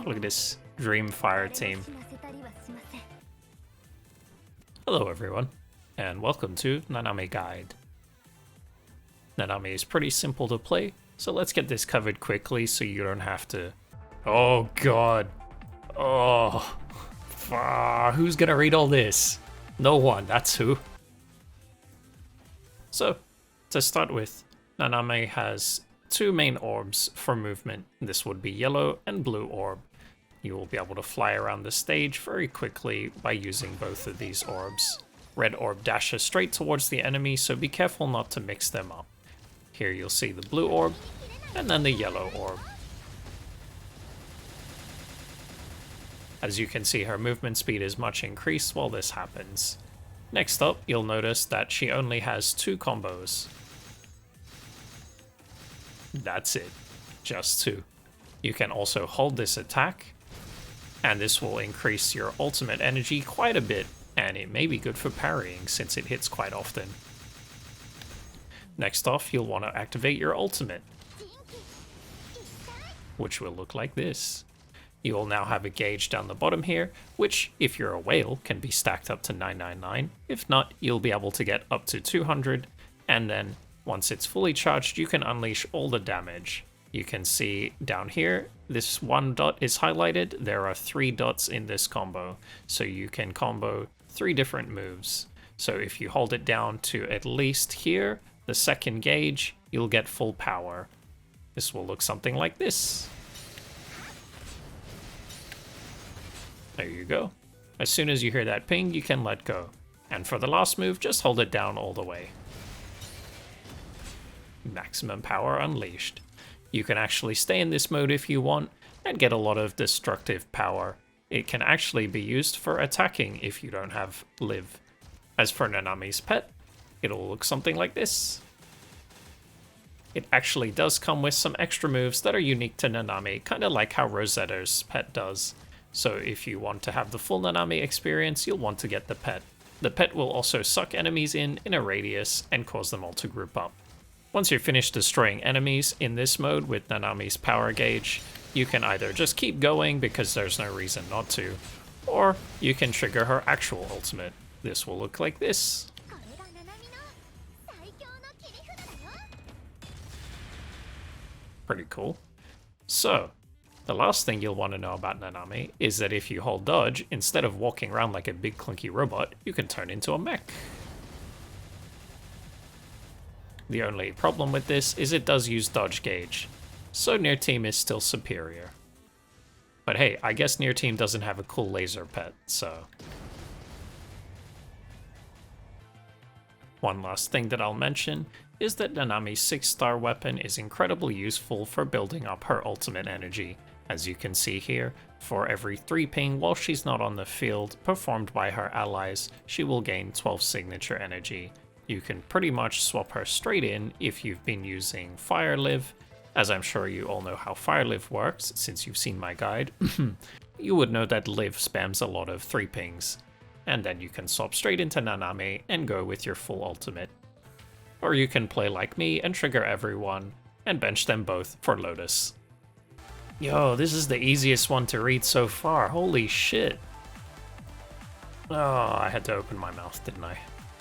look at this Dream Fire team. Hello everyone, and welcome to Nanameh Guide. Nanameh is pretty simple to play, so let's get this covered quickly so you don't have to... Oh god. Oh. Who's gonna read all this? No one, that's who. So, to start with, Nanameh has two main orbs for movement. This would be yellow and blue orb. You will be able to fly around the stage very quickly by using both of these orbs. Red orb dashes straight towards the enemy, so be careful not to mix them up. Here you'll see the blue orb, and then the yellow orb. As you can see, her movement speed is much increased while this happens. Next up, you'll notice that she only has two combos. That's it, just two. You can also hold this attack, and this will increase your ultimate energy quite a bit, and it may be good for parrying since it hits quite often. Next off, you'll want to activate your ultimate, which will look like this. You will now have a gauge down the bottom here, which, if you're a whale, can be stacked up to 999. If not, you'll be able to get up to 200, and then once it's fully charged, you can unleash all the damage. You can see down here, this one dot is highlighted. There are 3 dots in this combo, so you can combo 3 different moves. So if you hold it down to at least here, the second gauge, you'll get full power. This will look something like this. There you go. As soon as you hear that ping, you can let go. And for the last move, just hold it down all the way. Maximum power unleashed. You can actually stay in this mode if you want and get a lot of destructive power. It can actually be used for attacking if you don't have live. As for Nanami's pet, it'll look something like this. It actually does come with some extra moves that are unique to Nanameh, kind of like how Rosetta's pet does. So if you want to have the full Nanameh experience, you'll want to get the pet. The pet will also suck enemies in a radius and cause them all to group up. Once you're finished destroying enemies in this mode with Nanami's power gauge, you can either just keep going because there's no reason not to, or you can trigger her actual ultimate. This will look like this. Pretty cool. So, the last thing you'll want to know about Nanameh is that if you hold dodge, instead of walking around like a big clunky robot, you can turn into a mech. The only problem with this is it does use dodge gauge, so Near Team is still superior. But hey, I guess Near Team doesn't have a cool laser pet, so... One last thing that I'll mention is that Nanami's 6-star weapon is incredibly useful for building up her ultimate energy. As you can see here, for every 3 ping while she's not on the field performed by her allies, she will gain 12 signature energy. You can pretty much swap her straight in if you've been using Fire Live. As I'm sure you all know how Fire Live works since you've seen my guide, you would know that Live spams a lot of 3 pings. And then you can swap straight into Nanameh and go with your full ultimate. Or you can play like me and trigger everyone and bench them both for Lotus. Yo, this is the easiest one to read so far, holy shit. Oh, I had to open my mouth, didn't I?